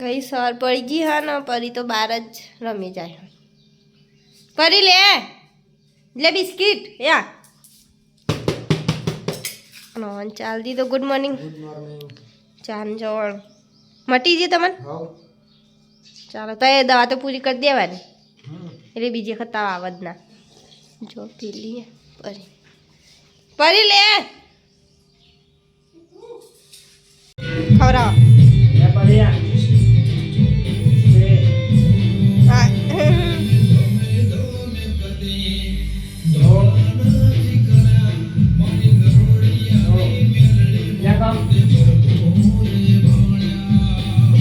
ગઈ સવાર પડી ગઈ હા ને પરી તો બહાર જ રમી જાય. પરી લે બિસ્કિટ યા ચાલ દીધો. Good morning. ચાન જવળ મટી ગઈ તમને. ચાલો તો એ દવા તો પૂરી કરી દેવાની એટલે બીજી વખત આવ જ ના. જો પી લઈએ પરી લે ખવડાવો.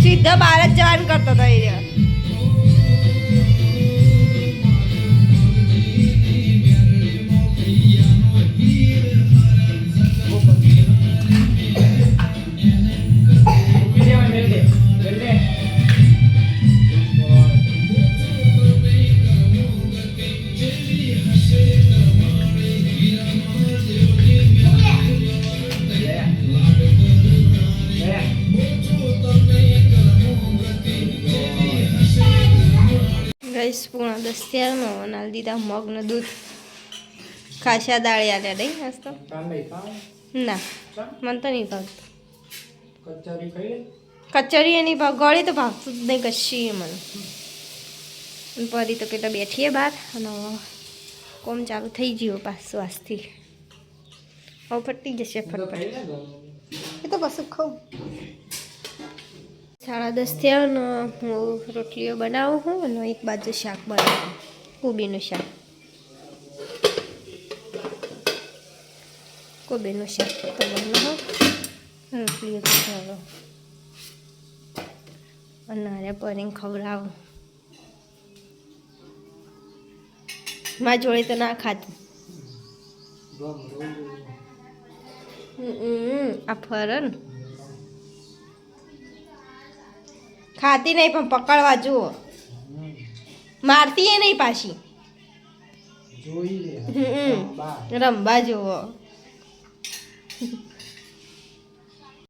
સીધા બહાર જ જવાનું કરતો હતો એ. ગઈશ 9:30 થયા નાલ દીધા મગનું દૂધ. ખાસા દાળી આલ્યા નહીં આજ તો. ના મને તો નહીં ભાવતું. કચોરી એની ભાવ ગળી તો ભાવતું જ નહીં કશી મને. પરી તો કેટલા બેઠીએ બહાર અને કોમ ચાલુ થઈ ગયું પાછું આજથી. હવે ફટી જશે ફટફટ. એ તો કશું ખાઉં. 10:30 થયા ને હું રોટલીઓ બનાવું છું અને એક બાજુ શાક બનાવું. કોબીનું શાક. કોબીનું શાક તો બનાવું. રોટલીઓ તો ચાલો અને પરીને ખવડાવું. મારી જોડે તો ના ખાતું. આ ફરન ખાતી નહીં પણ પકડવા જુઓ. મારતી એ નહીં પાછી. રમવા જુઓ.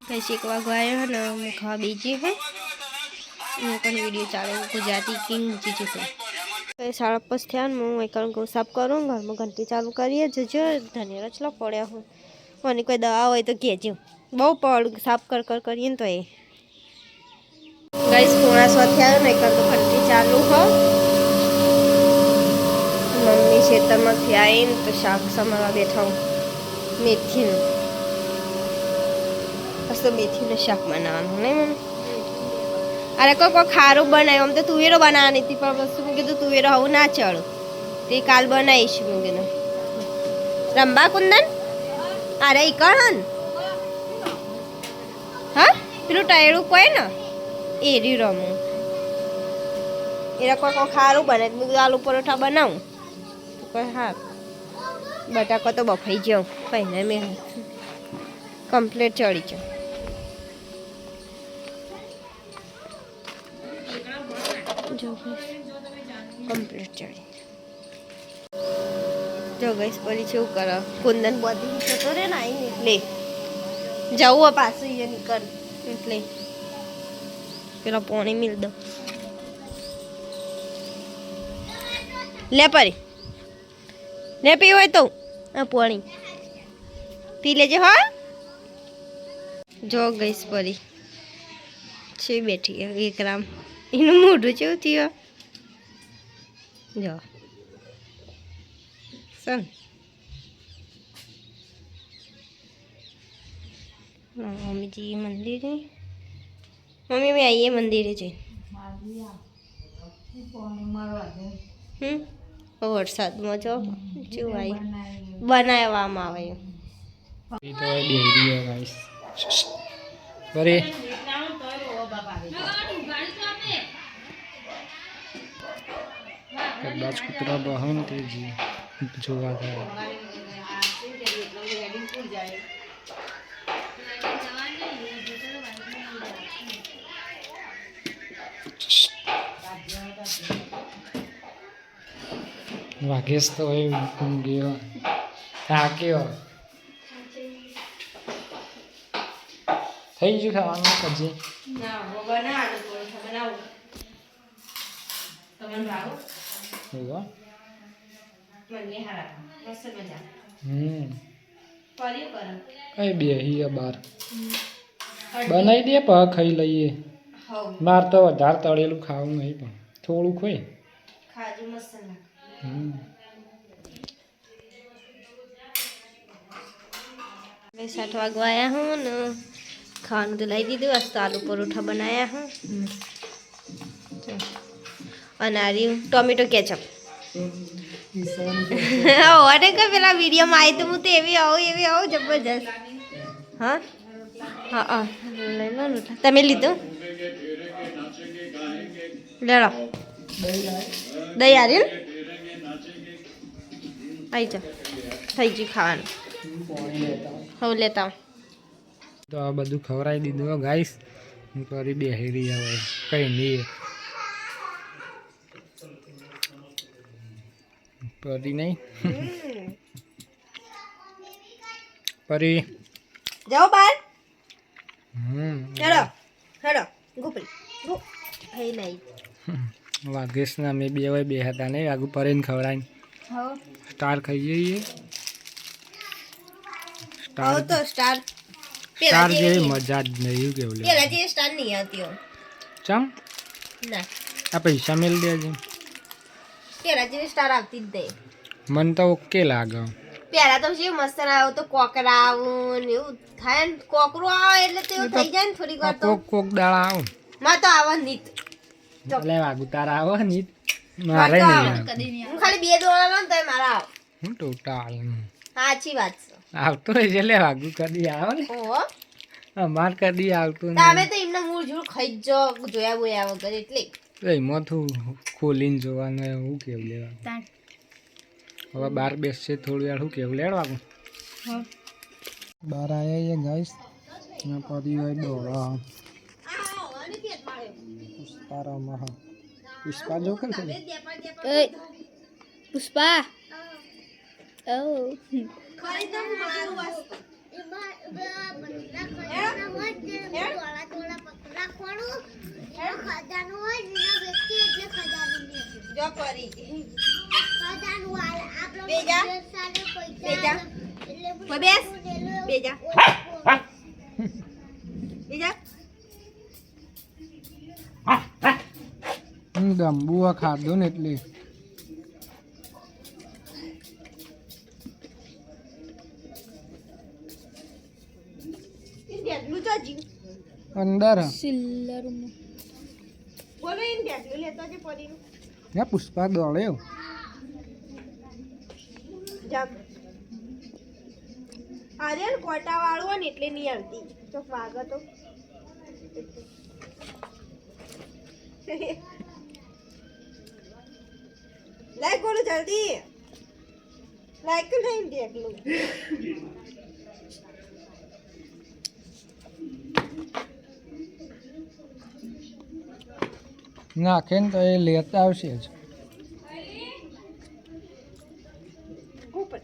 કઈ શીખવા ગયો ને હું ખાવા બીજી હે હું પણ વિડીયો ચાલે ગુજરાતી કિંગ ઊંચી જશે. 5:30 થયા ને હું એક ઘઉં સાફ કરું. ઘરમાં ઘંટી ચાલુ કરીએ જજો. ધનિયા રચલો પડ્યા હું અને કોઈ દવા હોય તો કહેજો. બહુ પડ સાફ કરીએ ને તો એ ગઈશ 9:15 થયા ને એક તો ઘંટી ચાલુ હો. મમ્મી ખેતરમાંથી આવીને તો શાક સમારવા બેઠા હું. મેથીનું બસ તો મેથીનું શાક બનાવવાનું નહીં મમ્મી. અરે કોઈ ખારું બનાવ્યું આમ તો તુવેરો બનાવવાની હતી પણ વસ્તુ મેં કીધું તુવેરો આવું ના ચડું તે કાલ બનાવીશ. મેં કીધું રંબા કુંદન અરે ઈ કણ હા પેલું ટાયડું કોઈ ને એ રહ્યું રમું. એ કોઈ ખારું બને મેં કીધું આલુ પરોઠા બનાવું તો કોઈ હા બટાકો તો બફાઈ જાઉં પહેલા મેં કમ્પ્લીટ ચડી જાઉં. જો કમ્પ્લીટ ચડી જો ગઈશ પરી છે એવું કરે. કુંદન બધી જતો રે ને આવીને એટલે જવું પાછું એ નીકળ એટલે પેલા પોણી મિલ દો. લે પરી લે પી હોય તો પોણી પી લેજે. હા જો ગઈશ પરી છે બેઠી એક રામ. એનું મોઢું કેવું થયું જો સન. મમ્મીજી મંદિરે મમ્મી મેં આવીએ મંદિરે જઈ. વરસાદમાં જો શું આવી બનાવવામાં આવે. રાજકુતરા બહન તેજી જોવા જાય. વાગેશ તો હોય ગયો થાક્યો થઈ ગયું ખાવાનું પછી. હોવા કઈ બેહી બાર બનાવી દે પા ખાઈ લઈએ માર તો વધારે તળેલું ખાવું નહીં પણ થોડું ખોઈ ખાજુ મસ્ત લાગે હમ 7 વાગવા आया हूँ न खान तो लाई दीदी आज तो आलू परोठा बनाया हूँ और नारी टोमेटो केचप और का पेला वीडियो में आई तो मु तो एवी आओ जबरदस्त हाँ हाँ हाँ ले लो लूटा तमे लीधो ले लो दही आ रही आई जा થઈ ગયું ખાવાનું હવે લેતા તો આ બધું ખવડાવી દીધું ગાઈસ હું કરી બેહી રહી હવે કઈ નહીં પરી નહીં પરી જાઓ બહાર હેડો હેડો ગોપી ગો હઈ નહીં વાગેશના મેં બે હોય બે હતા નહીં આગુ પરીને ખવડાવીને હા સ્ટાર ખાઈ જઈએ આવો તો સ્ટાર સ્ટાર જેવી મજા જ નહીં કેવું લે પેલા જે સ્ટાર નહીં આવતી હો ચમ ના આ પૈસા મેલ દેજે પેલા જે સ્ટાર આવતી જ દે મને તો ઓકે લાગે પેલા તો જે મસ્ત આવ્યો તો કોકરા આવું ને એવું થાય ને કોકરો આવે એટલે તો એવું થઈ જાય ને થોડીક વાર તો કોક દાડા આવું માં તો આવા નીત એટલે વાગુ તારા આવો ની મારે નહીં આવે હું ખાલી 2 દોડા લઉં તો મારા આવ હું ટોટાલ સાચી વાત છે આવતો રહે એટલે વાગુ કદી આવો ને ઓહો અમાર કદી આવતું તમે તો એમને મૂળ જૂળ ખાઈ જ જો જોયા બોયા વગર એટલે નહીં મોથું ખોલીને જોવાનું એવું કેવું લેવા હવે બાર બેસશે થોડી વાર શું કેવું લેવાનું બાર આવ્યા ગાઈસ પરી હોય દોડા પુષ્પારામાં પુષ્પા જો કર પુષ્પા ઓ ખરીદમ મારું વાસ્તુ જો કરી બેજા બેજા બેસ બેજા બેજા દંબુઆ ખાધો ને એટલે અંદર બોલો ઇન ડેટલું લેતો જે પડીનું ને પુષ્પા દોડે જમ આર્યન કોટા વાળો ને એટલે નહીં આવતી ચોક વાગો તો લાઈક બોલો જલ્દી લાઈક નહીં દેખલું નાખે ને તો એ લેતા આવશે જ ઉપર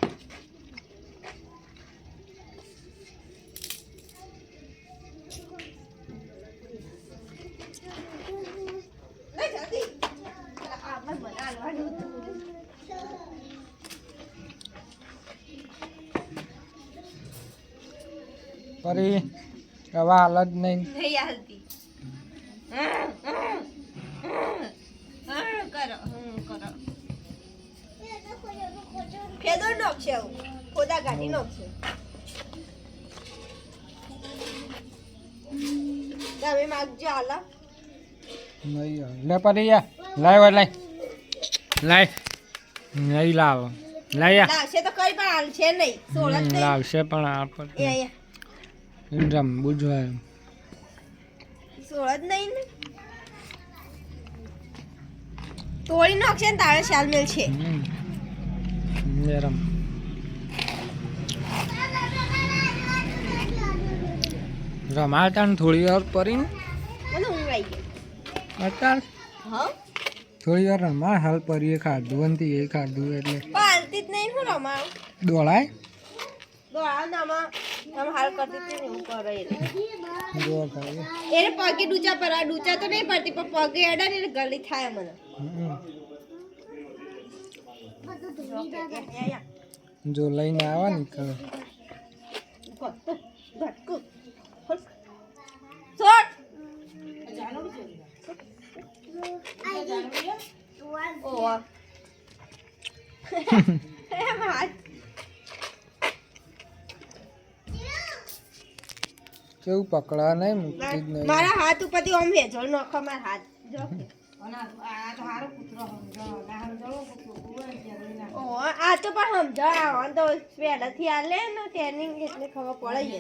પરી હવે હાલ જ નહીં નહીં હાલતી કરો કરો ફેદો નોખશે ખોદા ગાડી નોખશે તમે માગજો હાલા નહીં લે પરી યા લાય લાય લાય નહીં લાવ લાય લાવશે તો કઈ પણ હાલ છે નહીં 16 જ નહીં લાવશે પણ આપણે એ અહીંયા રમવું જોઈએ 16 જ નહીં ને તોડી નાખશે ને તારે શાલ મેલ છે રમ રમાતા ને થોડી વાર પરી મને ઊંઘ આવી ગઈ અત્યારે હા થોડી વાર રમા હાલ પરીએ ખાધું ને એ ખાધું એટલે પાલતી જ નહીં હું રમાડું દોડાય દોડાવ ને આમાં હાલ કરતી હતી ને એવું કરે દોડ થાય એને પગે ડૂચા પર ડૂચા તો નહીં પડતી પણ પગે અડા ને ગલી થાય મને જો લઈને આવા ને કરો કેવું પકડા નહીં મૂકતી જ નહીં મારા હાથ ઉપરથી આમ વેચોળ નોખો મારા હાથ જો આ તો પણ સમજાવ તો પહેલાથી આલે ને ટ્રેનિંગ એટલે ખબર પડે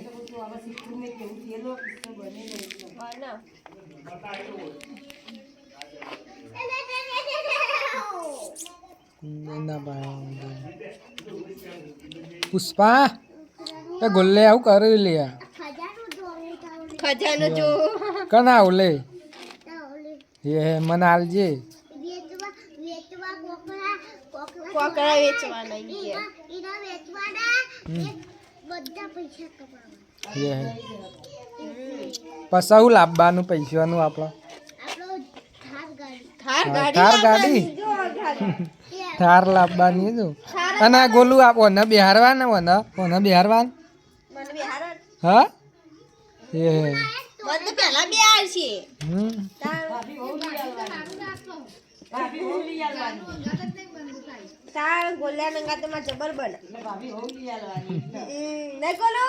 પુષ્પા એ ગોલ્લે આવું કરી લે ખજાનો જો કના ઓલે એ મને આલજે કોકરા વેચવાના પસાવું લાવવાનું પૈસાનું આપણો થાર ગાડી થાર લાવવાની જો અને આ ગોલું આપો ને બિહારવા ને ઓને બિહારવા હા એ પેલા બિહાર છે તાર ગોલ્યા નંગા તો માં જબર બને નહીં ગોલો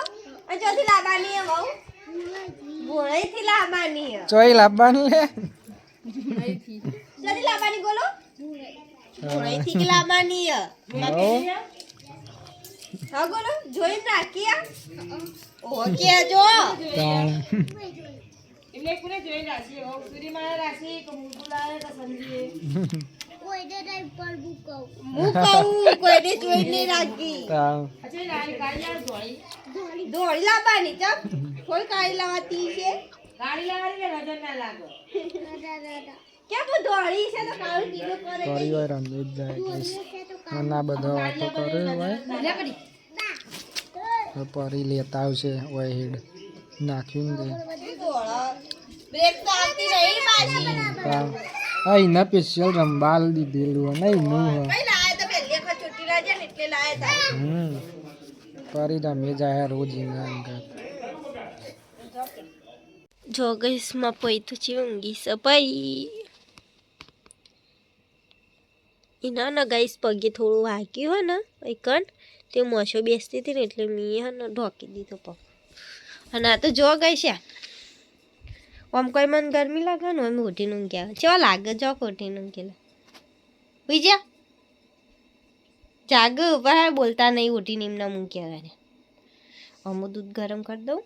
અને ચોથી લાવવાની હે બહુ ભોળેથી લાવવાની હે ચોઈ લાવવાનું લે ચોથી લાવવાની ગોલો ભોળેથી લાવવાની હે હા ગોલો જોઈને રાખી આ ઓકે જો એટલે કોને જોઈ રાખી હો સુરી મારે રાખી કે મુકુલાએ કે સંજીએ કોઈને નહીં પર મુકાઉ કોઈને જોઈ નહીં રાખી અચ્છા લાઈ કાળિયા દોડી લાવવાની ચપ કોઈ કાળી લાવતી છે ગાડી લાવવાની કે નજર ના લાગો કેમ તું દોડી છે તો કાળું કીધું કરે પરિવાર અંદર જાય ના બધો વાતો કરે હોય પરી લેતા આવશે ઓય હેડ નાખ્યું દે બ્રેક તો આવતી નહીં પાછી એના સ્પેશિયલ રંબાલ દીધેલું ને એનું કઈ લાયા તો પહેલી વખત છૂટી લાજે ને એટલે લાયા તા પરી રમે જાય રોજ એના અંગત જો ગઈસ માં પઈ તો છે ઊંઘી સપાઈ એના ના ગાઈસ પગે થોડું વાગ્યું હોય ને એકન તે મોશો બેસતી હતી ને એટલે મેં હે ને ઢોકી દીધો પગ અને આ તો જો ગઈ છે આમ કોઈ મને ગરમી લાગે ને અમે ઉઠીને ઊંઘ્યા ચેવા લાગે જો ઉઠીને ઊંઘેલા ઉઈ જા જાગ ઉપર બોલતા નહીં ઉઠીને એમના મૂક્યા કરે અમુ દૂધ ગરમ કરી દઉં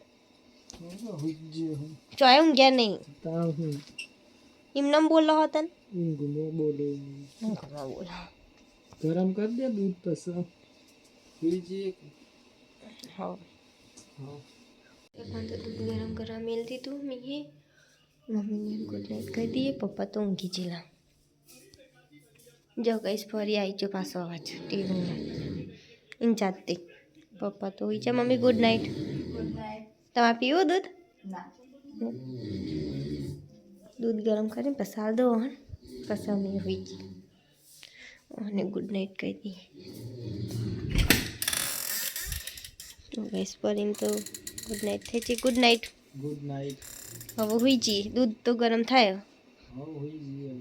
ચોય ઊંઘ્યા નહીં એમનામ બોલો હતા ને બોલો ગરમ કરી દે દૂધ પછી હા દૂધ ગરમ કરવા મેલ દીધું મેં મમ્મીને ગુડ નાઇટ કરી દઈએ પપ્પા તો ઊંઘી જેલા જો કઈશ ફરી આવી ગયો પાછો અવાજ ટીવીમાં એમ જાતતી પપ્પા તો હોય છે મમ્મી ગુડ નાઇટ તમારે પીવું દૂધ દૂધ ગરમ કરીને પસાર દો હં પછી અમે હોઈ ગઈ અને ગુડ નાઇટ કહી દઈએ તો ગઈશ ફરીને તો ગુડ નાઇટ થઈ છે ગુડ નાઇટ ગુડ નાઇટ હવે હોઈ જઈએ દૂધ તો ગરમ થાય હોઈ જઈએ